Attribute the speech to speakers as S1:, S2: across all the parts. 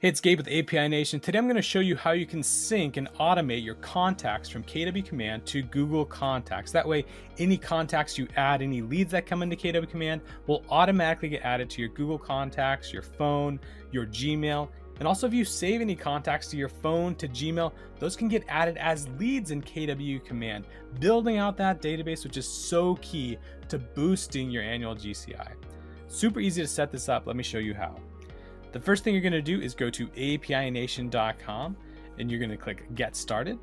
S1: Hey, it's Gabe with API Nation. Today I'm going to show you how you can sync and automate your contacts from KW Command to Google Contacts. That way, any contacts you add, any leads that come into KW Command will automatically get added to your Google Contacts, your phone, your Gmail. And also, if you save any contacts to your phone, to Gmail, those can get added as leads in KW Command, building out that database, which is so key to boosting your annual GCI. Super easy to set this up. Let me show you how. The first thing you're going to do is go to apination.com and you're going to click Get Started.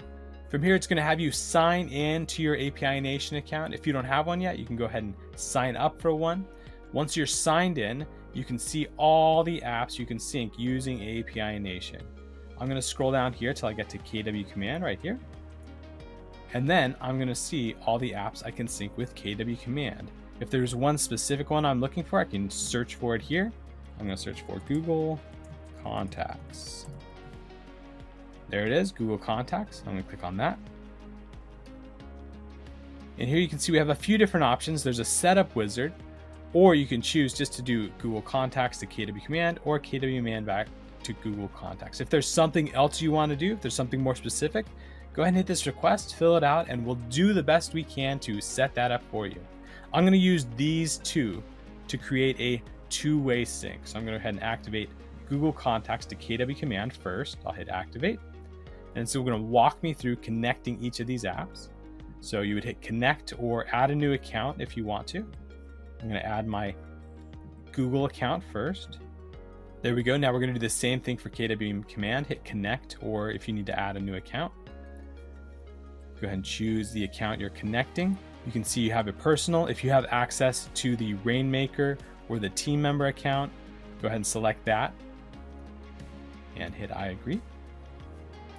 S1: From here, it's going to have you sign in to your API Nation account. If you don't have one yet, you can go ahead and sign up for one. Once you're signed in, you can see all the apps you can sync using API Nation. I'm going to scroll down here till I get to KW Command right here. And then I'm going to see all the apps I can sync with KW Command. If there's one specific one I'm looking for, I can search for it here. I'm going to search for Google Contacts. There it is, Google Contacts. I'm going to click on that. And here you can see we have a few different options. There's a setup wizard, or you can choose just to do Google Contacts to KW Command or KW Command back to Google Contacts. If there's something else you want to do, if there's something more specific, go ahead and hit this request, fill it out, and we'll do the best we can to set that up for you. I'm going to use these two to create a two-way sync. So I'm going to go ahead and activate Google Contacts to KW Command first. I'll hit activate. And so we're going to walk me through connecting each of these apps. So you would hit connect or add a new account if you want to. I'm going to add my Google account first. There we go. Now we're going to do the same thing for KW Command. Hit connect, or if you need to add a new account, go ahead and choose the account you're connecting. You can see you have a personal. If you have access to the Rainmaker or the team member account, go ahead and select that and hit I agree.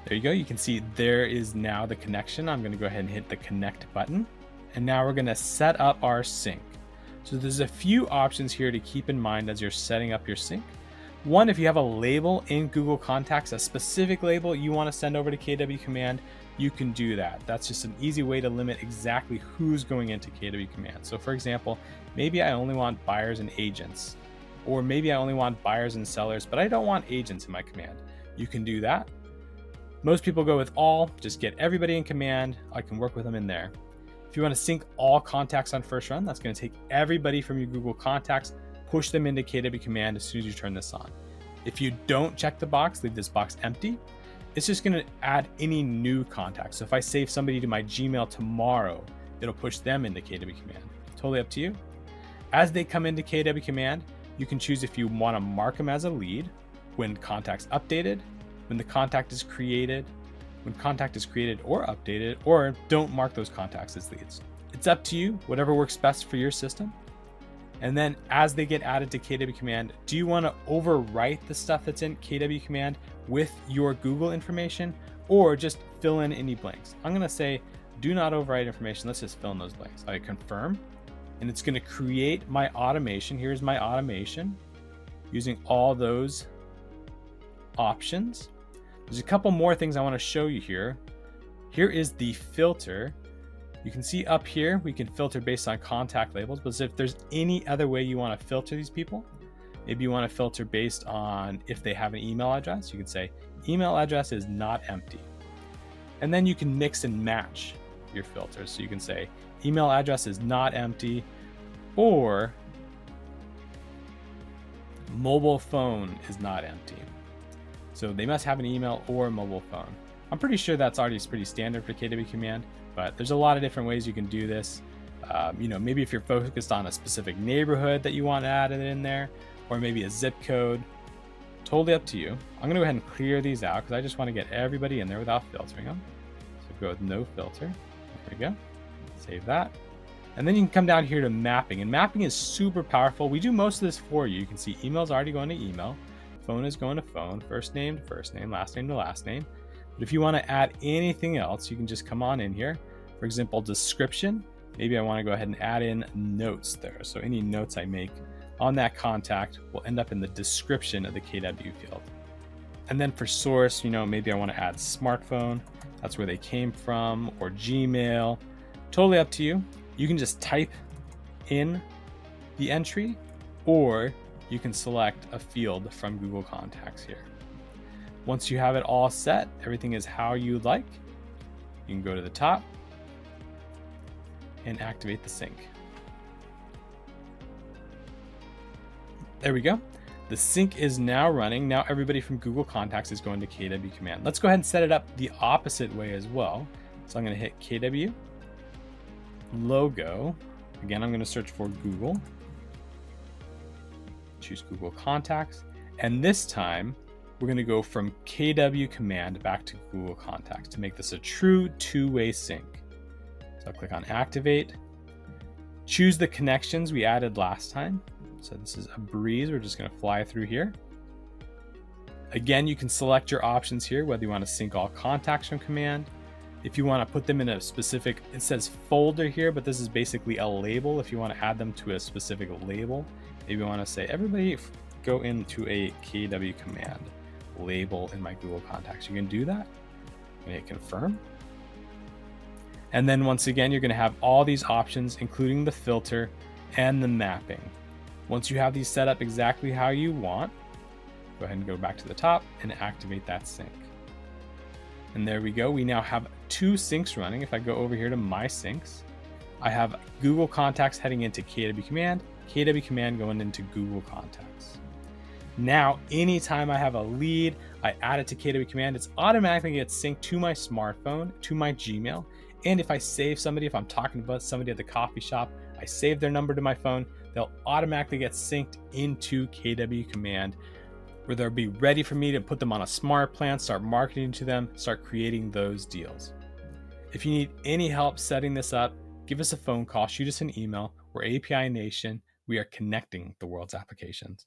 S1: There you go. You can see there is now the connection. I'm going to go ahead and hit the connect button. And now we're going to set up our sync. So there's a few options here to keep in mind as you're setting up your sync. One, if you have a label in Google Contacts, a specific label you want to send over to KW Command, you can do that. That's just an easy way to limit exactly who's going into KW Command. So for example, maybe I only want buyers and agents, or maybe I only want buyers and sellers, but I don't want agents in my command. You can do that. Most people go with all, just get everybody in command. I can work with them in there. If you want to sync all contacts on first run, that's going to take everybody from your Google Contacts, push them into KW Command as soon as you turn this on. If you don't check the box, leave this box empty, it's just going to add any new contacts. So if I save somebody to my Gmail tomorrow, it'll push them into KW Command. Totally up to you. As they come into KW Command, you can choose if you want to mark them as a lead when contact's updated, when the contact is created, when contact is created or updated, or don't mark those contacts as leads. It's up to you, whatever works best for your system. And then as they get added to KW Command, do you want to overwrite the stuff that's in KW Command with your Google information, or just fill in any blanks? I'm going to say, do not overwrite information. Let's just fill in those blanks. I confirm, and it's going to create my automation. Here's my automation using all those options. There's a couple more things I want to show you here. Here is the filter. You can see up here, we can filter based on contact labels, but if there's any other way you want to filter these people, maybe you want to filter based on if they have an email address, you can say email address is not empty. And then you can mix and match your filters. So you can say email address is not empty, or mobile phone is not empty. So they must have an email or a mobile phone. I'm pretty sure that's already pretty standard for KW Command, but there's a lot of different ways you can do this. Maybe if you're focused on a specific neighborhood that you want added in there, or maybe a zip code, totally up to you. I'm gonna go ahead and clear these out because I just want to get everybody in there without filtering them. So go with no filter. There we go. Save that. And then you can come down here to mapping, and mapping is super powerful. We do most of this for you. You can see email's already going to email, phone is going to phone, first name to first name, last name to last name. But if you want to add anything else, you can just come on in here. For example, description. Maybe I want to go ahead and add in notes there. So any notes I make on that contact will end up in the description of the KW field. And then for source, maybe I want to add smartphone. That's where they came from, or Gmail. Totally up to you. You can just type in the entry, or you can select a field from Google Contacts here. Once you have it all set, everything is how you like, you can go to the top and activate the sync. There we go. The sync is now running. Now everybody from Google Contacts is going to KW Command. Let's go ahead and set it up the opposite way as well. So I'm going to hit KW, logo. Again, I'm going to search for Google. Choose Google Contacts. And this time, we're going to go from KW Command back to Google Contacts to make this a true two-way sync. So I'll click on Activate. Choose the connections we added last time. So this is a breeze. We're just going to fly through here. Again, you can select your options here, whether you want to sync all contacts from Command. If you want to put them in a specific, it says folder here, but this is basically a label. If you want to add them to a specific label, maybe you want to say, everybody go into a KW Command label in my Google Contacts. You can do that. I'm going to hit confirm. And then once again, you're going to have all these options, including the filter and the mapping. Once you have these set up exactly how you want, go ahead and go back to the top and activate that sync. And there we go. We now have two syncs running. If I go over here to my syncs, I have Google Contacts heading into KW Command going into Google Contacts. Now, anytime I have a lead, I add it to KW Command, it's automatically gets synced to my smartphone, to my Gmail. And if I save somebody, if I'm talking about somebody at the coffee shop, I save their number to my phone, they'll automatically get synced into KW Command, where they'll be ready for me to put them on a smart plan, start marketing to them, start creating those deals. If you need any help setting this up, give us a phone call, shoot us an email. We're API Nation. We are connecting the world's applications.